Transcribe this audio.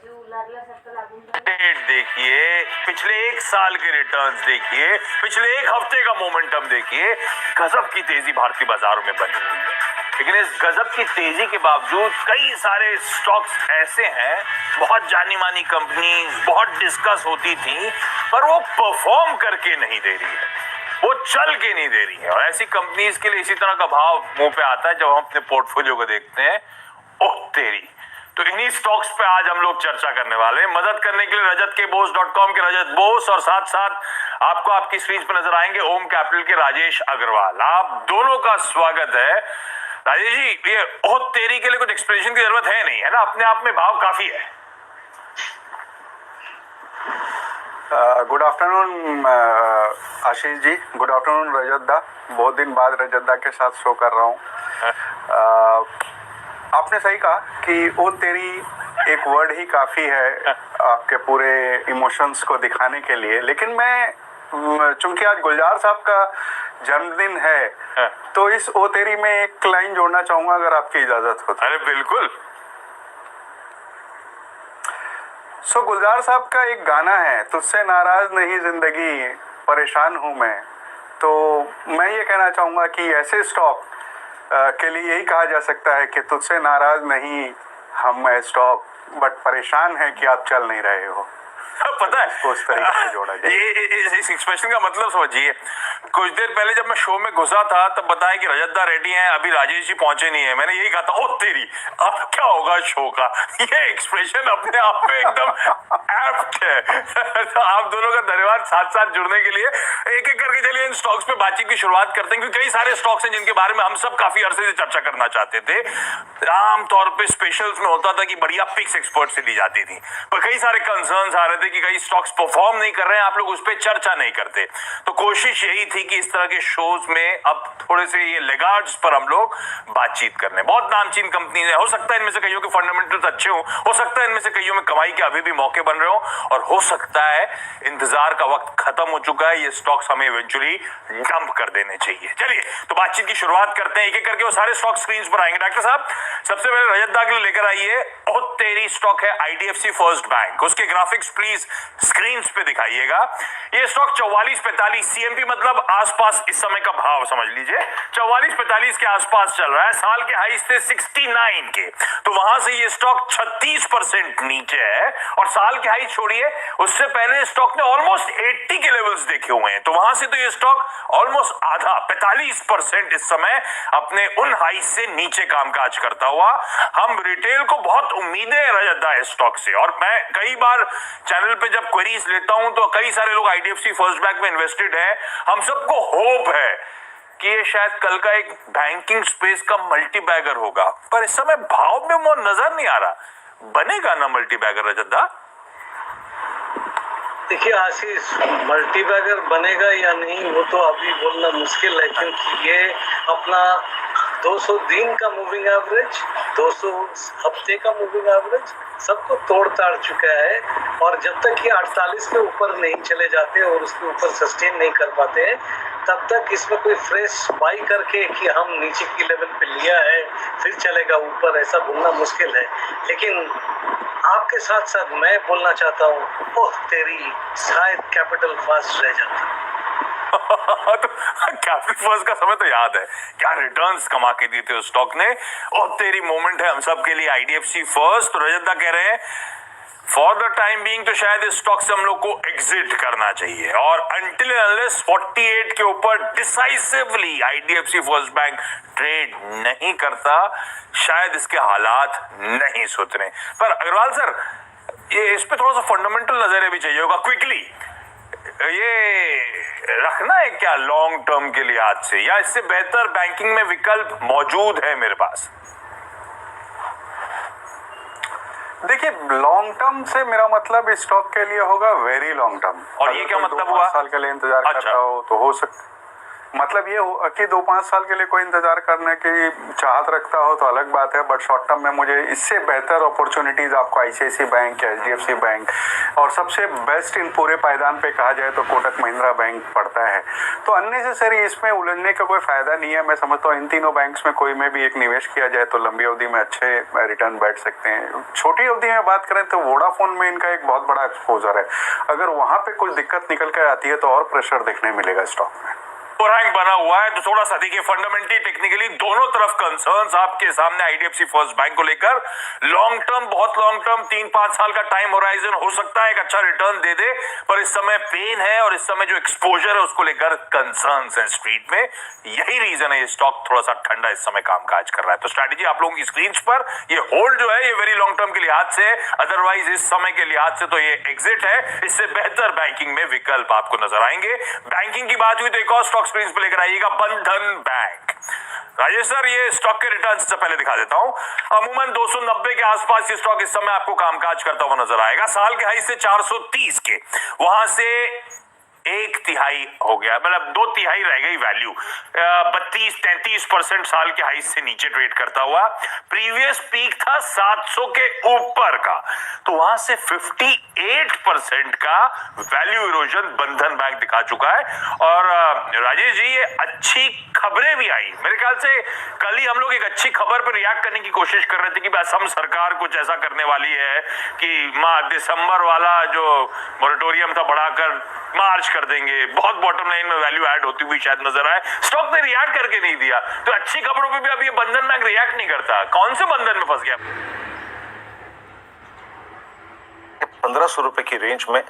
Date देखिए, पिछले एक साल के रिटर्न्स देखिए, पिछले एक हफ्ते का मोमेंटम देखिए, गजब की तेजी भारतीय बाजारों में बनी हुई है। लेकिन इस गजब की तेजी के बावजूद कई सारे स्टॉक्स ऐसे हैं, बहुत जानी मानी कंपनी बहुत डिस्कस होती थी, पर वो परफॉर्म करके नहीं दे रही है, वो चल के नहीं दे रही है। और ऐसी कंपनीज के लिए इसी तरह का भाव मुंह पे आता है जब हम अपने पोर्टफोलियो को देखते हैं, ओह तेरी। तो इन्हीं स्टॉक्स पे आज हम लोग चर्चा करने वाले हैं। मदद करने के लिए rajatkboss.com के रजत बोस और साथ साथ आपको आपकी स्क्रीन पर नजर आएंगे ओम कैपिटल के राजेश अग्रवाल। आप दोनों का स्वागत है। राजेश जी, ये ओह तेरी के लिए कुछ एक्सप्लेनेशन की जरूरत है नहीं, है ना? अपने आप में भाव काफी है। Good afternoon Ashish ji, good afternoon रजत दा। बहुत दिन बाद रजत दा के साथ शो कर रहा हूँ। आपने सही कहा कि वो तेरी एक वर्ड ही काफ़ी है आपके पूरे इमोशंस को दिखाने के लिए। लेकिन मैं चूंकि आज गुलजार साहब का जन्मदिन है, तो इस ओ तेरी में एक लाइन जोड़ना चाहूँगा अगर आपकी इजाज़त हो तो। अरे बिल्कुल। गुलजार साहब का एक गाना है, तुझसे नाराज नहीं जिंदगी परेशान हूँ मैं। तो मैं ये कहना चाहूँगा कि ऐसे स्टॉक के लिए यही कहा जा सकता है कि तुझसे नाराज नहीं हम स्टॉक, बट परेशान है कि आप चल नहीं रहे हो। पता है उसको उस तरीके से जोड़ा जाए। ये इस एक्सप्रेशन का मतलब समझिए। कुछ देर पहले जब मैं शो में घुसा था तब बताया कि रजत दा रेडी हैं, अभी राजेश जी पहुंचे नहीं है। मैंने यही कहा था, ओ तेरी अब क्या होगा शो का। ये एक्सप्रेशन अपने आप में एकदम एप्ट है। तो आप दोनों का धन्यवाद साथ साथ जुड़ने के लिए। एक एक करके चलिए इन स्टॉक्स पे बातचीत की शुरुआत करते हैं, क्योंकि कई सारे स्टॉक्स हैं जिनके बारे में हम सब काफी अरसे से चर्चा करना चाहते थे। आमतौर पर स्पेशल्स में होता था कि बढ़िया पिक्स एक्सपर्ट से दी जाती थी, पर कई सारे कंसर्न्स आ रहे थे कि कई स्टॉक्स परफॉर्म नहीं कर रहे हैं, आप लोग उस पर चर्चा नहीं करते। तो कोशिश यही थी कि इस तरह के शोज में अब थोड़े से ये लेगार्ड्स पर हम लोग बातचीत करने। बहुत नामचीन कंपनीज है, हो सकता है इनमें से कईयों के फंडामेंटल्स अच्छे हो सकता है इनमें से कईयों में कमाई के अभी भी मौके बन रहे हो, और हो सकता है इंतजार का वक्त खत्म हो चुका है, ये स्टॉक्स हमें इवेंचुअली डंप कर देने चाहिए। चलिए तो बातचीत की शुरुआत करते हैं। एक एक करके वो सारे स्टॉक स्क्रीन पर आएंगे। डॉक्टर साहब, सबसे पहले रजत दा के लिए लेकर आइए, बहुत तेरी स्टॉक है आईडीएफसी फर्स्ट बैंक। उसके ग्राफिक्स प्लीज स्क्रीन पे दिखाइएगा। ये स्टॉक 44-45 सीएमपी मतलब आसपास इस समय का भाव समझ लीजिए 44-45 के आसपास चल रहा है। साल के हाई थे 69 के, तो वहां से ये स्टॉक 36% नीचे है। और साल के हाई छोड़िए, उससे पहले स्टॉक ने ऑलमोस्ट 80 के लेवल्स देखे हुए हैं, तो वहां से तो ये स्टॉक ऑलमोस्ट आधा 45% इस समय अपने उन हाई से नीचे कामकाज करता हुआ। हम रिटेल को बहुत उम्मीदें रजत दा इस स्टॉक से, और मैं कई बार चैनल पे जब क्वेरीज लेता हूं तो कई सारे लोग आईडीएफसी फर्स्ट बैंक में इन्वेस्टेड हैं। हम सबको होप है कि ये शायद कल का एक बैंकिंग स्पेस का मल्टी बैगर होगा, पर इस समय भाव में वो नजर नहीं आ रहा। बनेगा ना मल्टी बैगर रजत दा? देखिए आशीष, मल्टी बैगर बनेगा या नहीं वो तो अभी बोलना मुश्किल है, क्योंकि ये अपना 200 दिन का मूविंग एवरेज, 200 हफ्ते का मूविंग एवरेज सबको तोड़ ताड़ चुका है। और जब तक ये 48 के ऊपर नहीं चले जाते और उसके ऊपर सस्टेन नहीं कर पाते हैं, तब तक इसमें कोई फ्रेश बाई करके कि हम नीचे की लेवल पे लिया है फिर चलेगा ऊपर, ऐसा बोलना मुश्किल है। लेकिन आपके साथ साथ मैं बोलना चाहता हूँ, ओह तेरी शायद कैपिटल फास्ट रह जाता। तो कैपिटल फर्स्ट का समय तो याद है, क्या रिटर्न्स कमा के दिए थे उस स्टॉक ने। और तेरी मोमेंट है हम सब के लिए आईडीएफसी फर्स्ट। तो रजत दा कह रहे हैं फॉर द टाइम बीइंग तो शायद इस स्टॉक से हम लोग को एग्जिट करना चाहिए, और अंटिल अनलेस 48 के ऊपर decisively IDFC first bank trade नहीं करता, शायद इसके हालात नहीं सुधरे। पर अग्रवाल सर, ये इस पे थोड़ा सा फंडामेंटल नजरिया भी चाहिए होगा क्विकली। ये रखना है क्या लॉन्ग टर्म के लिए आज से, या इससे बेहतर बैंकिंग में विकल्प मौजूद है मेरे पास? देखिए, लॉन्ग टर्म से मेरा मतलब इस स्टॉक के लिए होगा वेरी लॉन्ग टर्म। और ये क्या मतलब हुआ? 2-5 साल के लिए इंतजार कर रहा हो तो हो सकता मतलब ये कि 2-5 साल के लिए कोई इंतजार करने की चाहत रखता हो तो अलग बात है, बट शॉर्ट टर्म में मुझे इससे बेहतर अपॉर्चुनिटीज आपको आईसीआईसी बैंक या एचडीएफसी बैंक और सबसे बेस्ट इन पूरे पायदान पे कहा जाए तो कोटक महिंद्रा बैंक पड़ता है। तो अननेसेसरी इसमें उलझने का कोई फायदा नहीं है। मैं समझता हूँ इन तीनों बैंक्स में कोई में भी एक निवेश किया जाए तो लंबी अवधि में अच्छे रिटर्न बैठ सकते हैं। छोटी अवधि में बात करें तो वोडाफोन में इनका एक बहुत बड़ा एक्सपोजर है, अगर वहां पे कुछ दिक्कत निकल कर आती है तो और प्रेशर देखने मिलेगा स्टॉक में। रैंक बना हुआ है तो थोड़ा सा देखिए फंडामेंटली टेक्निकली दोनों तरफ कंसर्न्स आपके सामने आईडीएफसी फर्स्ट बैंक को लेकर लॉन्ग टर्म, बहुत लॉन्ग टर्म 3-5 साल का टाइम होराइजन हो सकता है एक अच्छा रिटर्न दे दे, पर इस समय पेन है और इस समय जो एक्सपोजर है उसको लेकर कंसर्न्स है स्ट्रीट में। यही रीजन है ये स्टॉक थोड़ा सा ठंडा इस समय कामकाज कर रहा है। तो स्ट्रैटेजी आप लोगों की स्क्रीन पर, ये होल्ड जो है ये वेरी लॉन्ग टर्म के लिहाज से, अदरवाइज इस समय के लिहाज से तो ये एग्जिट है। इससे बेहतर बैंकिंग में विकल्प आपको नजर आएंगे। बैंकिंग की बात हुई तो एक और स्टॉक स्क्रीन पे लेकर आइएगा, बंधन बैंक। राजेश सर, ये स्टॉक के रिटर्न से पहले दिखा देता हूं। अमूमन 290 के आसपास ये स्टॉक इस समय आपको कामकाज करता हुआ नजर आएगा। साल के हाई से 430 के, वहां से 1/3 हो गया, मतलब 2/3 रह गई वैल्यू। 32-33% साल के हाई से नीचे ट्रेड करता हुआ। प्रीवियस पीक था 700 के ऊपर का, तो वहां से 58% का वैल्यू इरोजन बंधन बैंक दिखा चुका है। और राजेश जी, ये अच्छी खबरें भी आई मेरे ख्याल से। कल ही हम लोग एक अच्छी खबर पर रिएक्ट करने की कोशिश कर रहे थे कि असम सरकार कुछ ऐसा करने वाली है कि दिसंबर वाला जो मोरेटोरियम था बढ़ाकर मार्च कर देंगे, बहुत बॉटम लाइन में वैल्यू ऐड होती हुई शायद नजर आए। स्टॉक ने रिएक्ट करके नहीं दिया, तो अच्छी खबरों पे भी अब ये बंधन बैंक रिएक्ट नहीं करता। कौन से बंधन में फंस गया? 1500 रुपए की रेंज में